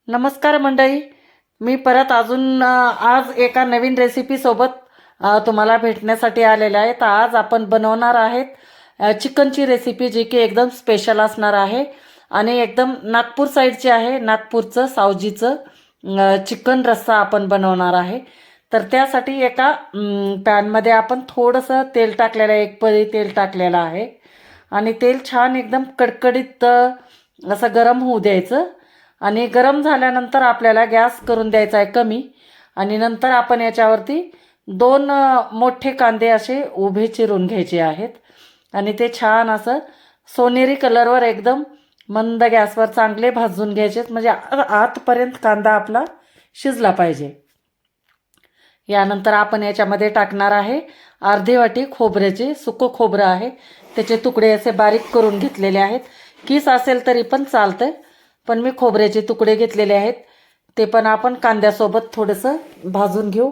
नमस्कार मंडळी. मी परत अजून आज एका नवीन रेसिपीसोबत तुम्हाला भेटण्यासाठी आलेले आहे. तर आज आपण बनवणार आहेत चिकनची रेसिपी, जी की एकदम स्पेशल असणार आहे आणि एकदम नागपूर साईडची आहे. नागपूरचं सावजीचं चिकन रस्सा आपण बनवणार आहे. तर त्यासाठी एका पॅनमध्ये आपण थोडंसं तेल टाकलेलं आहे, एक पळी तेल टाकलेलं आहे आणि तेल छान एकदम कडकडीत असं गरम होऊ द्यायचं. आणि गरम झाल्यानंतर आपल्याला गॅस करून द्यायचा आहे कमी. आणि नंतर आपण याच्यावरती दोन मोठे कांदे असे उभे चिरून घ्यायचे आहेत आणि ते छान असं सोनेरी कलरवर एकदम मंद गॅसवर चांगले भाजून घ्यायचे, म्हणजे आतपर्यंत कांदा आपला शिजला पाहिजे. यानंतर आपण याच्यामध्ये टाकणार आहे अर्धी वाटी खोबऱ्याचे, सुकं खोबरं आहे, त्याचे तुकडे असे बारीक करून घेतलेले आहेत. किस असेल तरी पण चालतं, पण मी खोबऱ्याचे तुकडे घेतलेले आहेत. ते पण आपण कांद्यासोबत थोडंसं भाजून घेऊ.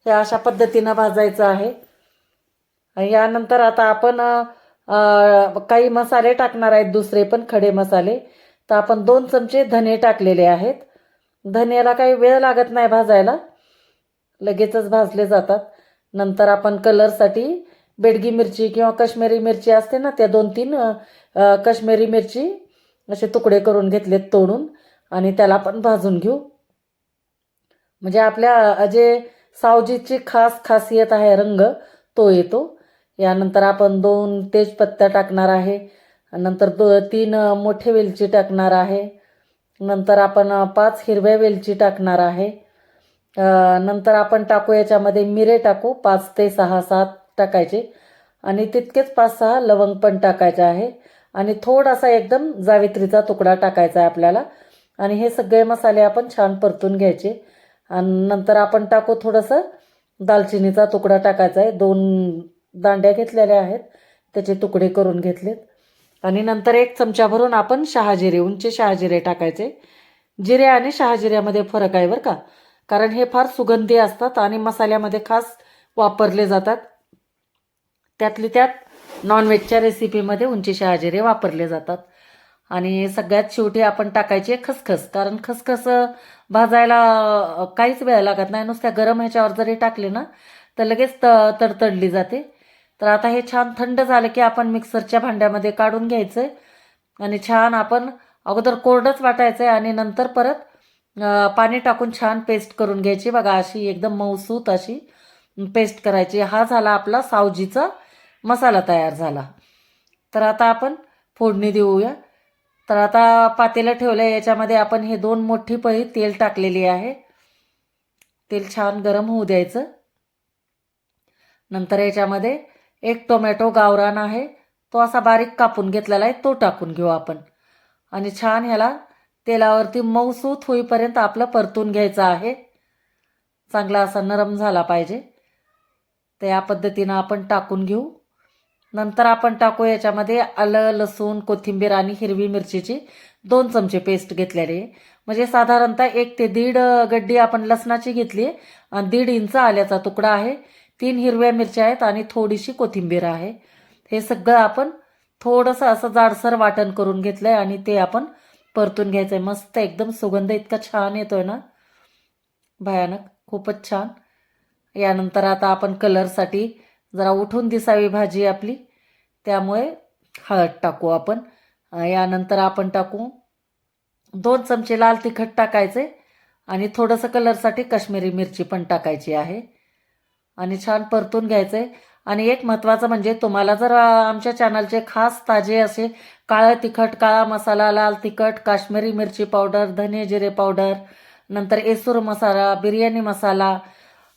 हे अशा पद्धतीनं भाजायचं आहे. यानंतर आता आपण काही मसाले टाकणार आहेत, दुसरे पण खडे मसाले. तर आपण 2 चमचे धने टाकलेले आहेत. धन्याला काही वेळ लागत नाही भाजायला, लगेचच भाजले जातात. नंतर आपण कलरसाठी बेडगी मिरची किंवा काश्मीरी मिरची असते ना, त्या 2-3 काश्मीरी मिरची असे तुकडे करून घेतलेत तोडून, आणि त्याला पण भाजून घेऊ. म्हणजे आपल्या जे सावजीची खासियत आहे, रंग तो येतो. यानंतर आपण 2 तेजपत्ता टाकणार आहे. नंतर 3 मोठे वेलची टाकणार आहे. नंतर आपण 5 हिरव्या वेलची टाकणार आहे. नंतर आपण टाकू याच्यामध्ये मिरे टाकू, 5 ते 6-7 टाकायचे, आणि तितकेच 5-6 लवंग पण टाकायचे आहे. आणि थोडासा एकदम जावित्रीचा तुकडा टाकायचा आहे आपल्याला. आणि हे सगळे मसाले आपण छान परतून घ्यायचे. आणि नंतर आपण टाकू थोडंसं दालचिनीचा तुकडा टाकायचा आहे. 2 दांड्या घेतलेल्या आहेत, त्याचे तुकडे करून घेतलेत. आणि नंतर 1 चमचा भरून आपण शहाजिरे, उंचे शहाजिरे टाकायचे. जिरे आणि शहाजिऱ्यामध्ये फरक आहे बरं का, कारण हे फार सुगंधी असतात आणि मसाल्यामध्ये खास वापरले जातात. त्यातली त्यात नॉनव्हेजच्या रेसिपीमध्ये उंची शहाजिरे वापरले जातात. आणि सगळ्यात शेवटी आपण टाकायची खसखस, कारण खसखस भाजायला काहीच वेळ लागत नाही. नुसत्या गरम ह्याच्यावर जरी टाकले ना तर लगेच तडतडली जाते. तर आता हे छान थंड झालं की आपण मिक्सरच्या भांड्यामध्ये काढून घ्यायचं आहे. आणि छान आपण अगोदर कोरडंच वाटायचं आहे आणि नंतर परत पाणी टाकून छान पेस्ट करून घ्यायची. बघा, अशी एकदम मऊसूत अशी पेस्ट करायची. हा झाला आपला सावजीचा मसाला तयार झाला. तर आता आपण फोडणी देऊया. तर आता पातेलं ठेवलं आहे, याच्यामध्ये आपण हे 2 मोठी पळी तेल टाकलेली आहे. तेल छान गरम होऊ द्यायचं. नंतर याच्यामध्ये 1 टोमॅटो गावरान आहे, तो असा बारीक कापून घेतलेला आहे, तो टाकून घेऊ आपण. आणि छान ह्याला तेलावरती मऊसूत होईपर्यंत आपलं परतून घ्यायचं आहे. चांगला असा नरम झाला पाहिजे. तर या पद्धतीनं आपण टाकून घेऊ. नंतर आपण टाकू याच्यामध्ये आलं, लसूण, कोथिंबीर आणि हिरवी मिरचीची 2 चमचे पेस्ट घेतलेली आहे. म्हणजे साधारणतः 1 ते 1.5 गड्डी आपण लसणाची घेतली आहे आणि 1.5 इंच आल्याचा तुकडा आहे. 3 हिरव्या मिरच्या आहेत आणि थोडीशी कोथिंबीर आहे. हे सगळं आपण थोडंसं असं जाडसर वाटण करून घेतलं आहे आणि ते आपण परतून घ्यायचं आहे. मस्त एकदम सुगंध इतका छान येतोय ना, भयानक, खूपच छान. यानंतर आता आपण कलरसाठी जरा उठून दिसावी भाजी आपली, त्यामुळे हळद टाकू आपण. यानंतर आपण टाकू 2 चमचे लाल तिखट टाकायचे आणि थोडंसं कलरसाठी काश्मीरी मिरची पण टाकायची आहे. आणि छान परतून घ्यायचं आहे. आणि एक महत्त्वाचं म्हणजे, तुम्हाला जर आमच्या चॅनलचे खास ताजे असे काळं तिखट, काळा मसाला, लाल तिखट, काश्मीरी मिरची पावडर, धने जिरे पावडर, नंतर एसूर मसाला, बिर्याणी मसाला,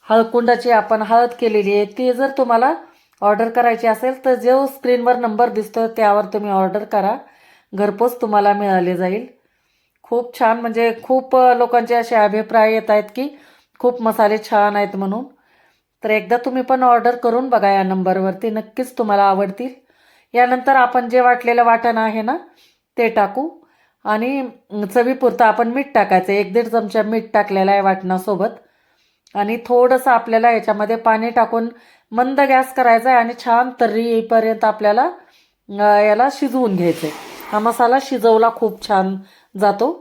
हळकुंडाची आपण हळद केलेली आहे, ती जर तुम्हाला ऑर्डर करायची असेल तर जो स्क्रीनवर नंबर दिसतो त्यावर तुम्ही ऑर्डर करा, घरपोच तुम्हाला मिळाले जाईल. खूप छान, म्हणजे खूप लोकांचे असे अभिप्राय येत आहेत की खूप मसाले छान आहेत म्हणून. तर एकदा तुम्ही पण ऑर्डर करून बघा या नंबरवरती, नक्कीच तुम्हाला आवडतील. यानंतर आपण जे वाटलेलं वाटण आहे ना ते टाकू. आणि चवीपुरतं आपण मीठ टाकायचं, 1-1.5 चमचा मीठ टाकलेलं आहे वाटणासोबत. आणि थोडंसं आपल्याला याच्यामध्ये पाणी टाकून मंद गॅस करायचा आहे आणि छान तर्री येईपर्यंत आपल्याला याला शिजवून घ्यायचं आहे. हा मसाला शिजवला खूप छान जातो.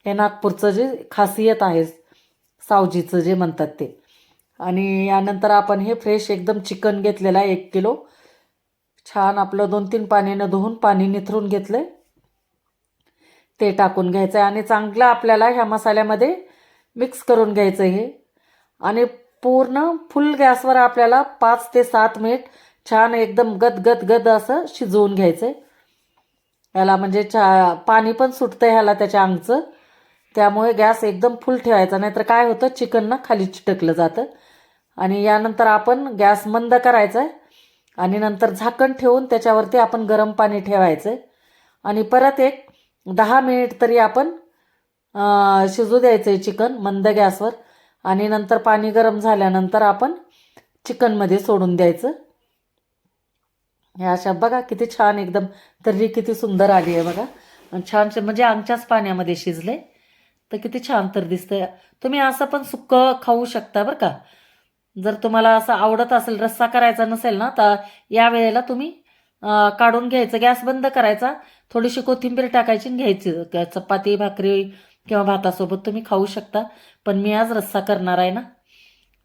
हे नागपूरचं जे खासियत आहे सावजीचं जे म्हणतात ते. आणि यानंतर आपण हे फ्रेश एकदम चिकन घेतलेलं आहे 1 किलो. छान आपलं 2-3 पाण्यानं धुवून पाणी निथरून घेतलं ते टाकून घ्यायचं आहे आणि चांगलं आपल्याला ह्या मसाल्यामध्ये मिक्स करून घ्यायचं हे. आणि पूर्ण फुल गॅसवर आपल्याला 5 ते 7 मिनिट छान एकदम गद असं शिजवून घ्यायचं आहे. याला म्हणजे पाणी पण सुटतं ह्याला त्याच्या अंगचं, त्यामुळे गॅस एकदम फुल ठेवायचा, नाहीतर काय होतं चिकन ना खाली चिटकलं जातं. आणि यानंतर आपण गॅस मंद करायचा आहे आणि नंतर झाकण ठेवून त्याच्यावरती आपण गरम पाणी ठेवायचं आहे आणि परत एक 10 मिनिट तरी आपण शिजू द्यायचं आहे चिकन मंद गॅसवर. आणि नंतर पाणी गरम झाल्यानंतर आपण चिकनमध्ये सोडून द्यायचं. हे अशा बघा किती छान एकदम तर्री किती सुंदर आली आहे बघा. आणि छान म्हणजे आमच्याच पाण्यामध्ये शिजले तर किती छान तर दिसतंय. तुम्ही असं पण सुक्कं खाऊ शकता बरं का. जर तुम्हाला असं आवडत असेल, रस्सा करायचा नसेल ना, तर या वेळेला तुम्ही काढून घ्यायचं, गॅस बंद करायचा, थोडीशी कोथिंबीर टाकायची आणि घ्यायची. चपाती भाकरी किंवा भातासोबत तुम्ही खाऊ शकता. पण मी आज रस्सा करणार आहे ना,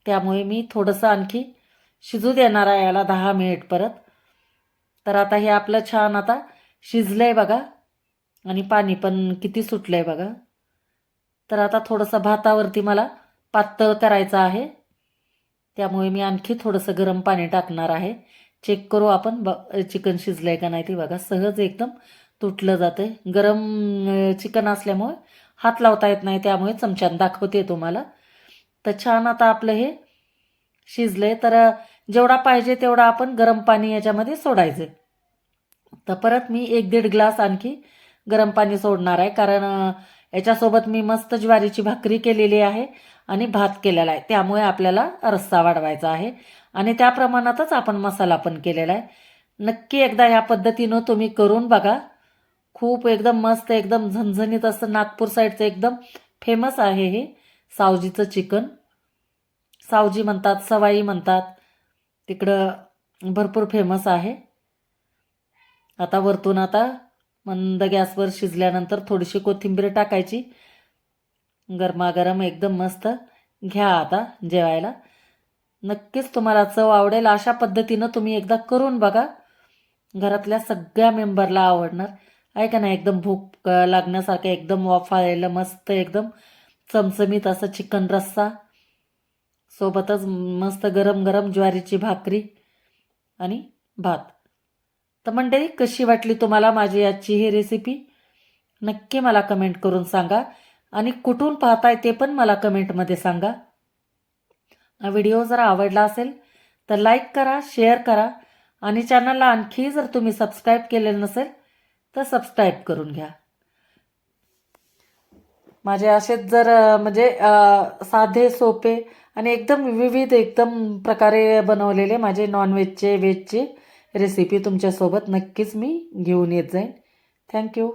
त्यामुळे मी थोडंसं आणखी शिजू देणार आहे याला 10 मिनिट परत. तर आता हे आपलं छान आता शिजलंय बघा आणि पाणी पण किती सुटलंय बघा. तर आता थोडंसं भातावरती मला पातळ करायचं आहे, त्यामुळे मी आणखी थोडंसं गरम पाणी टाकणार आहे. चेक करू आपण चिकन शिजलंय का नाही ते बघा. सहज एकदम तुटलं जाते. गरम चिकन असल्यामुळे हात लावता येत नाही, त्यामुळे चमच्यानं दाखवते तुम्हाला. तर छान आता आपलं हे शिजलंय. तर जेवढा पाहिजे तेवढा आपण गरम पाणी याच्यामध्ये सोडायचं. तर परत मी 1-1.5 ग्लास आणखी गरम पाणी सोडणार आहे, कारण याच्यासोबत मी मस्त ज्वारीची भाकरी केलेली आहे आणि भात केलेला आहे, त्यामुळे आपल्याला रस्सा वाढवायचा आहे आणि त्या प्रमाणातच आपण मसाला पण केलेला आहे. नक्की एकदा ह्या पद्धतीनं तुम्ही करून बघा. खूप एकदम मस्त एकदम झणझणीत असं नागपूर साईडचं एकदम फेमस आहे हे सावजीचं चिकन. सावजी म्हणतात, सवाई म्हणतात, तिकडं भरपूर फेमस आहे. आता वरतून आता मंद गॅसवर शिजल्यानंतर थोडीशी कोथिंबीर टाकायची. गरमागरम एकदम मस्त घ्या आता जेवायला. नक्कीच तुम्हाला चव आवडेल. अशा पद्धतीनं तुम्ही एकदा करून बघा. घरातल्या सगळ्या मेंबरला आवडणार आहे का नाही. एकदम भूक लागण्यासारखं एकदम वाफायला मस्त एकदम चमचमीत असं चिकन रस्सा, सोबतच मस्त गरम गरम ज्वारीची भाकरी आणि भात. तर मंडळी, कशी वाटली तुम्हाला माझी आजची ही रेसिपी नक्की मला कमेंट करून सांगा आणि कुठून पाहताय ते पण मला कमेंटमध्ये सांगा. व्हिडिओ जर आवडला असेल तर लाईक करा, शेअर करा आणि चॅनलला आणखी जर तुम्ही सबस्क्राईब केलेलं नसेल तर सबस्क्राईब करून घ्या. माझे असेच जर म्हणजे साधे सोपे आणि एकदम विविध एकदम प्रकारे बनवलेले माझे नॉनव्हेजचे व्हेजचे रेसिपी तुमच्यासोबत नक्कीच मी घेऊन येत जाईन. थँक्यू.